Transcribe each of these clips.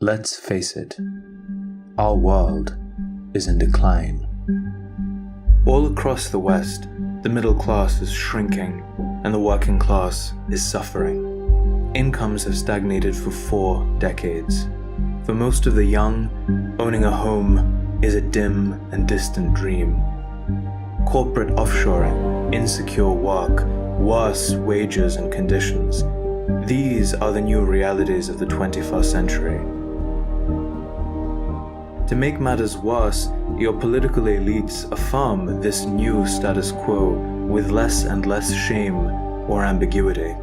Let's face it, our world is in decline. All across the West, the middle class is shrinking and the working class is suffering. Incomes have stagnated for 4 decades. For most of the young, owning a home is a dim and distant dream. Corporate offshoring, insecure work, worse wages and conditions. These are the new realities of the 21st century. To make matters worse, your political elites affirm this new status quo with less and less shame or ambiguity.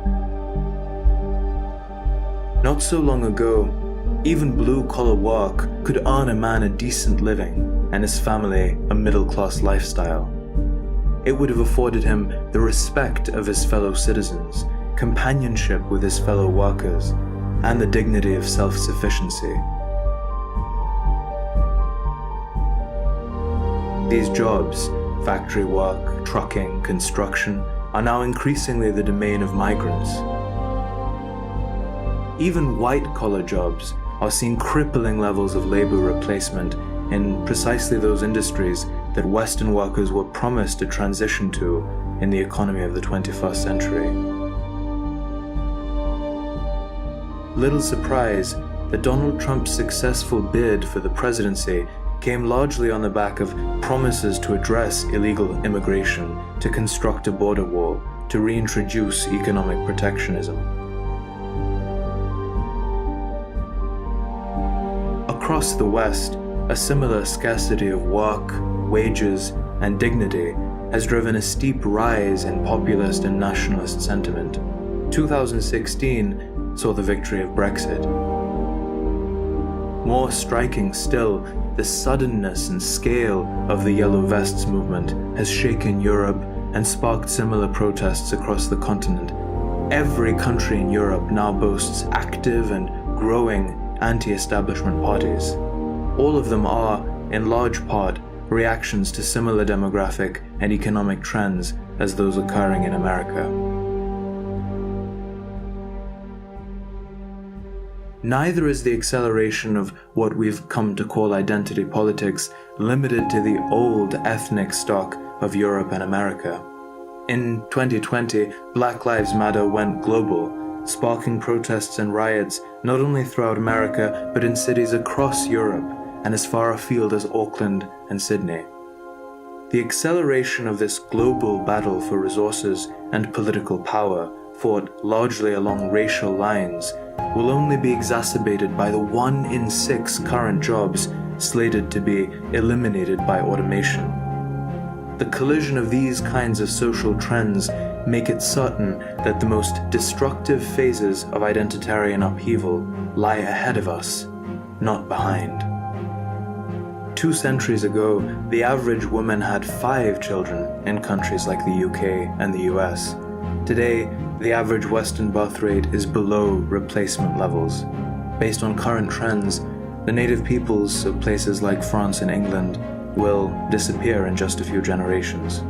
Not so long ago, even blue-collar work could earn a man a decent living and his family a middle-class lifestyle. It would have afforded him the respect of his fellow citizens, companionship with his fellow workers, and the dignity of self-sufficiency. These jobs, factory work, trucking, construction, are now increasingly the domain of migrants. Even white-collar jobs are seeing crippling levels of labor replacement in precisely those industries that Western workers were promised to transition to in the economy of the 21st century. Little surprise that Donald Trump's successful bid for the presidency came largely on the back of promises to address illegal immigration, to construct a border wall, to reintroduce economic protectionism. Across the West, a similar scarcity of work, wages, and dignity has driven a steep rise in populist and nationalist sentiment. 2016 saw the victory of Brexit. More striking still, the suddenness and scale of the Yellow Vests movement has shaken Europe and sparked similar protests across the continent. Every country in Europe now boasts active and growing anti-establishment parties. All of them are, in large part, reactions to similar demographic and economic trends as those occurring in America. Neither is the acceleration of what we've come to call identity politics limited to the old ethnic stock of Europe and America. In 2020, Black Lives Matter went global, sparking protests and riots not only throughout America but in cities across Europe and as far afield as Auckland and Sydney. The acceleration of this global battle for resources and political power, fought largely along racial lines, will only be exacerbated by the 1 in 6 current jobs slated to be eliminated by automation. The collision of these kinds of social trends make it certain that the most destructive phases of identitarian upheaval lie ahead of us, not behind. 2 centuries ago, the average woman had 5 children in countries like the UK and the US. Today, the average Western birth rate is below replacement levels. Based on current trends, the native peoples of places like France and England will disappear in just a few generations.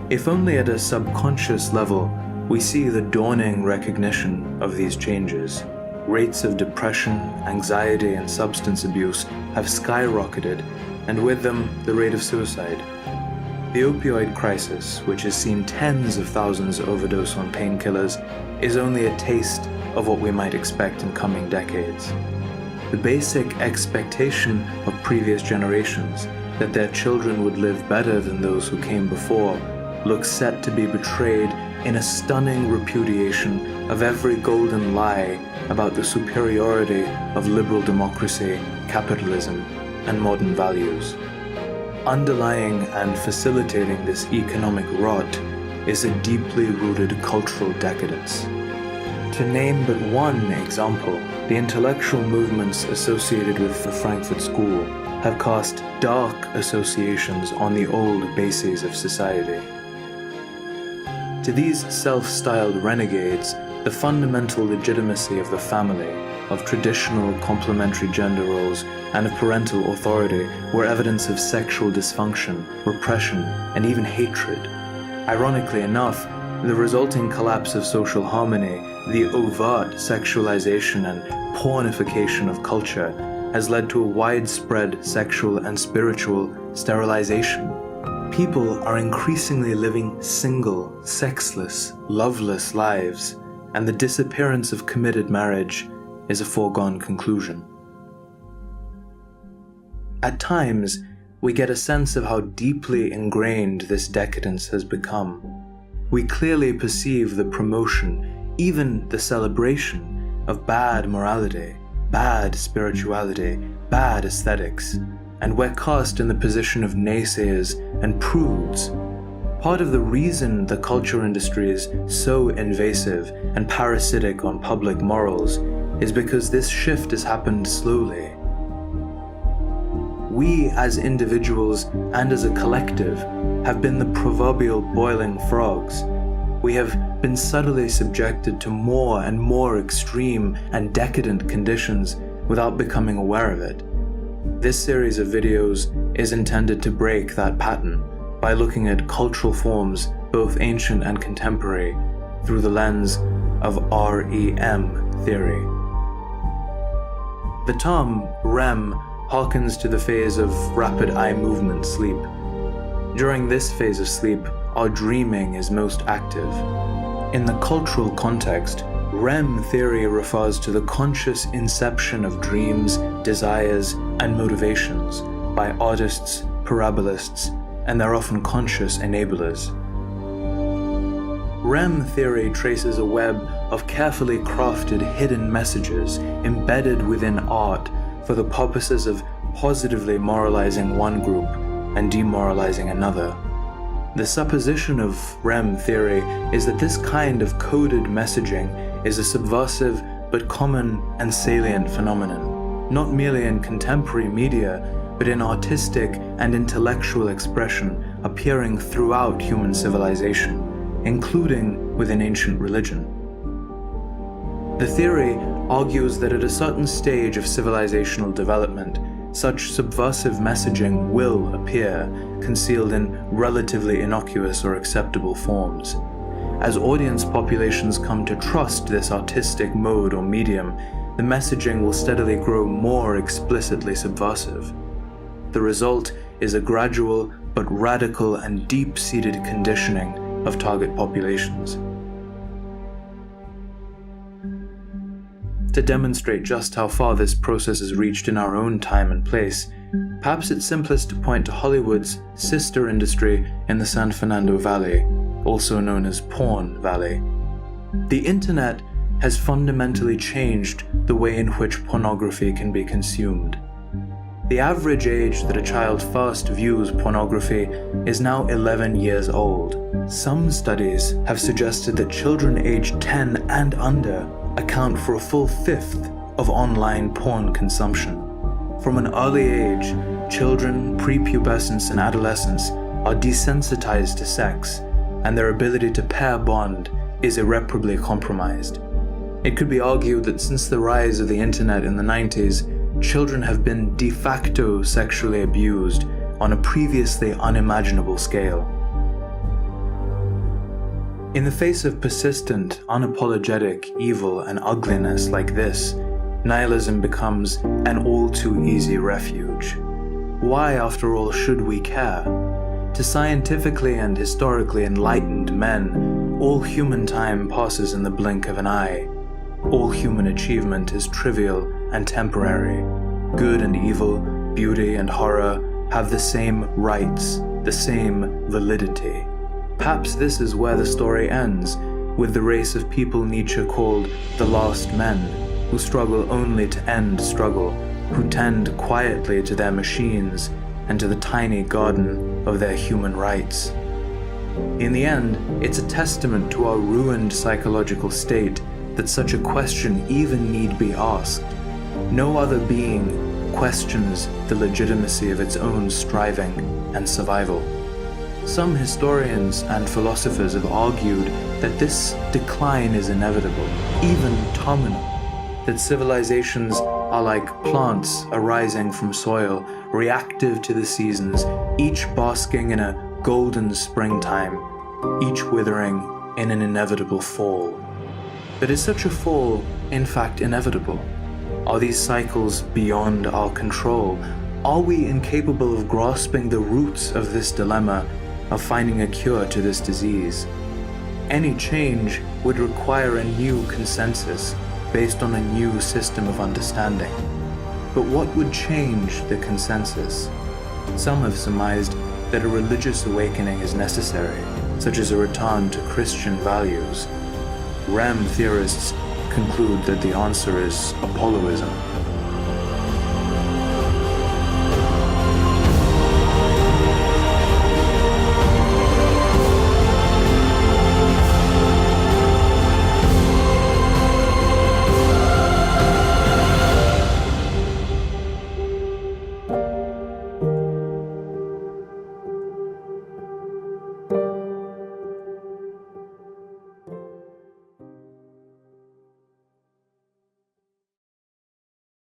If only at a subconscious level, we see the dawning recognition of these changes. Rates of depression, anxiety, and substance abuse have skyrocketed, and with them, the rate of suicide. The opioid crisis, which has seen tens of thousands overdose on painkillers, is only a taste of what we might expect in coming decades. The basic expectation of previous generations that their children would live better than those who came before looks set to be betrayed in a stunning repudiation of every golden lie about the superiority of liberal democracy, capitalism, and modern values. Underlying and facilitating this economic rot is a deeply rooted cultural decadence. To name but one example, the intellectual movements associated with the Frankfurt School have cast dark associations on the old bases of society. To these self-styled renegades, the fundamental legitimacy of the family, of traditional complementary gender roles, and of parental authority were evidence of sexual dysfunction, repression, and even hatred. Ironically enough, The resulting collapse of social harmony, the overt sexualization and pornification of culture, has led to a widespread sexual and spiritual sterilization. People are increasingly living single, sexless, loveless lives, and the disappearance of committed marriage is a foregone conclusion. At times, we get a sense of how deeply ingrained this decadence has become. We clearly perceive the promotion, even the celebration, of bad morality, bad spirituality, bad aesthetics, and we're cast in the position of naysayers and prudes. Part of the reason the culture industry is so invasive and parasitic on public morals is because this shift has happened slowly. We as individuals and as a collective have been the proverbial boiling frogs. We have been subtly subjected to more and more extreme and decadent conditions without becoming aware of it. This series of videos is intended to break that pattern by looking at cultural forms, both ancient and contemporary, through the lens of REM theory. The term REM harkens to the phase of rapid eye movement sleep. During this phase of sleep, our dreaming is most active. In the cultural context, REM theory refers to the conscious inception of dreams, desires, and motivations by artists, parabolists, and their often conscious enablers. REM theory traces a web of carefully crafted hidden messages embedded within art for the purposes of positively moralizing one group and demoralizing another. The supposition of REM theory is that this kind of coded messaging is a subversive but common and salient phenomenon, not merely in contemporary media, but in artistic and intellectual expression appearing throughout human civilization, including within ancient religion. The theory argues that at a certain stage of civilizational development, such subversive messaging will appear, concealed in relatively innocuous or acceptable forms. As audience populations come to trust this artistic mode or medium, the messaging will steadily grow more explicitly subversive. The result is a gradual but radical and deep-seated conditioning of target populations. To demonstrate just how far this process has reached in our own time and place, perhaps it's simplest to point to Hollywood's sister industry in the San Fernando Valley, also known as Porn Valley. The internet has fundamentally changed the way in which pornography can be consumed. The average age that a child first views pornography is now 11 years old. Some studies have suggested that children aged 10 and under account for a full fifth of online porn consumption. From an early age, children, prepubescents, and adolescents are desensitized to sex, and their ability to pair bond is irreparably compromised. It could be argued that since the rise of the internet in the 90s, children have been de facto sexually abused on a previously unimaginable scale. In the face of persistent, unapologetic evil and ugliness like this, nihilism becomes an all-too-easy refuge. Why, after all, should we care? To scientifically and historically enlightened men, all human time passes in the blink of an eye. All human achievement is trivial and temporary. Good and evil, beauty and horror have the same rights, the same validity. Perhaps this is where the story ends, with the race of people Nietzsche called the last men, who struggle only to end struggle, who tend quietly to their machines and to the tiny garden of their human rights. In the end, it's a testament to our ruined psychological state that such a question even need be asked. No other being questions the legitimacy of its own striving and survival. Some historians and philosophers have argued that this decline is inevitable, even terminal, that civilizations are like plants arising from soil, reactive to the seasons, each basking in a golden springtime, each withering in an inevitable fall. But is such a fall, in fact, inevitable? Are these cycles beyond our control? Are we incapable of grasping the roots of this dilemma, of finding a cure to this disease? Any change would require a new consensus based on a new system of understanding. But what would change the consensus? Some have surmised that a religious awakening is necessary, such as a return to Christian values. REM theorists conclude that the answer is Apolloism.